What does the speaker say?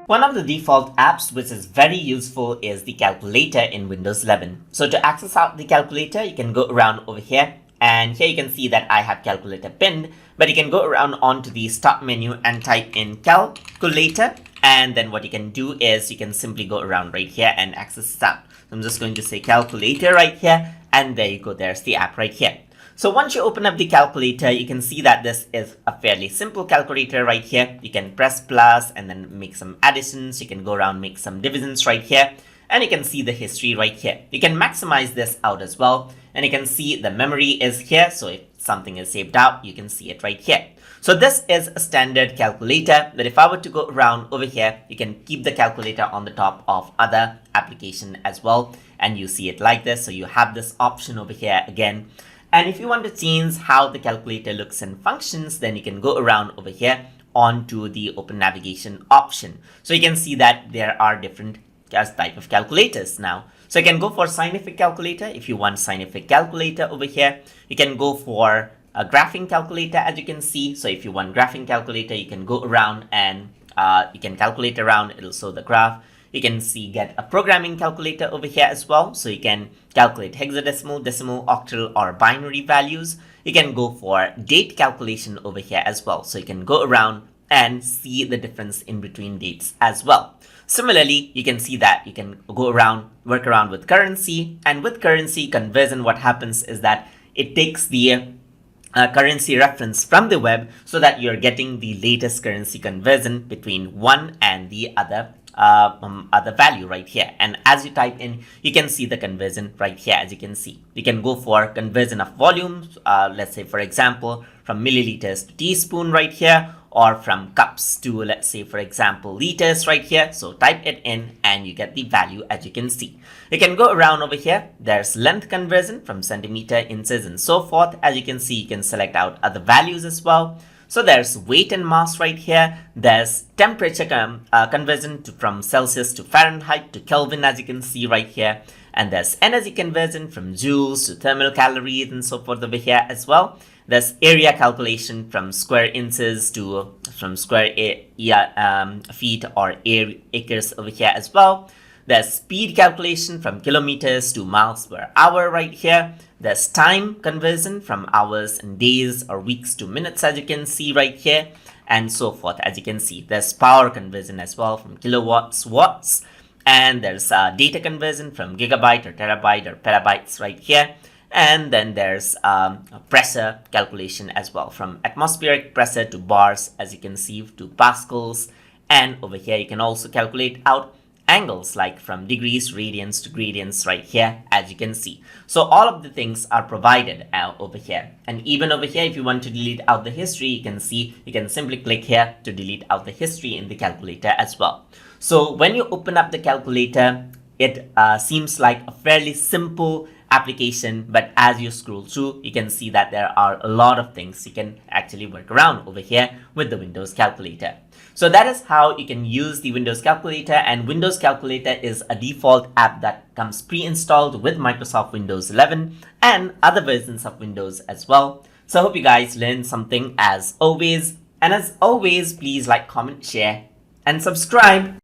One of the default apps which is very useful is the calculator in Windows 11. So to access out the calculator, you can go around over here, and here you can see that I have calculator pinned, but you can go around onto the start menu and type in calculator, and then what you can do is you can simply go around right here and access it out. So I'm just going to say calculator right here, and there you go, there's the app right here. So once you open up the calculator, you can see that this is a fairly simple calculator right here. You can press plus and then make some additions. You can go around, make some divisions right here, and you can see the history right here. You can maximize this out as well, and you can see the memory is here. So if something is saved out, you can see it right here. So this is a standard calculator, but if I were to go around over here, you can keep the calculator on the top of other application as well, and you see it like this. So you have this option over here again. And if you want to change how the calculator looks and functions, then you can go around over here onto the open navigation option. So you can see that there are different type of calculators now. So you can go for scientific calculator if you want scientific calculator over here. You can go for a graphing calculator, as you can see. So if you want graphing calculator, you can go around and you can calculate around, it'll show the graph. You can see get a programming calculator over here as well. So you can calculate hexadecimal, decimal, octal, or binary values. You can go for date calculation over here as well. So you can go around and see the difference in between dates as well. Similarly, you can see that you can go around, work around with currency, and with currency conversion, what happens is that it takes the currency reference from the web so that you're getting the latest currency conversion between one and the other value right here. And as you type in, you can see the conversion right here. As you can see, you can go for conversion of volumes, let's say for example from milliliters to teaspoon right here, or from cups to, let's say for example, liters right here. So type it in and you get the value. As you can see, you can go around over here. There's length conversion from centimeter, inches, and so forth. As you can see, you can select out other values as well. So there's weight and mass right here. There's temperature conversion from Celsius to Fahrenheit to Kelvin, as you can see right here. And there's energy conversion from joules to thermal calories and so forth over here as well. There's area calculation from square inches to square feet or acres over here as well. There's speed calculation from kilometers to miles per hour right here. There's time conversion from hours and days or weeks to minutes, as you can see right here, and so forth. As you can see, there's power conversion as well from kilowatts, watts, and there's data conversion from gigabyte or terabyte or petabytes right here. And then there's pressure calculation as well, from atmospheric pressure to bars, as you can see, to pascals. And over here, you can also calculate out angles, like from degrees, radians to gradients right here, as you can see. So all of the things are provided over here. And even over here, if you want to delete out the history, you can see, you can simply click here to delete out the history in the calculator as well. So when you open up the calculator, it seems like a fairly simple application, but as you scroll through, you can see that there are a lot of things you can actually work around over here with the Windows calculator. So that is how you can use the Windows calculator, and Windows calculator is a default app that comes pre-installed with Microsoft Windows 11 and other versions of Windows as well. So I hope you guys learned something as always, and as always, please like, comment, share, and subscribe.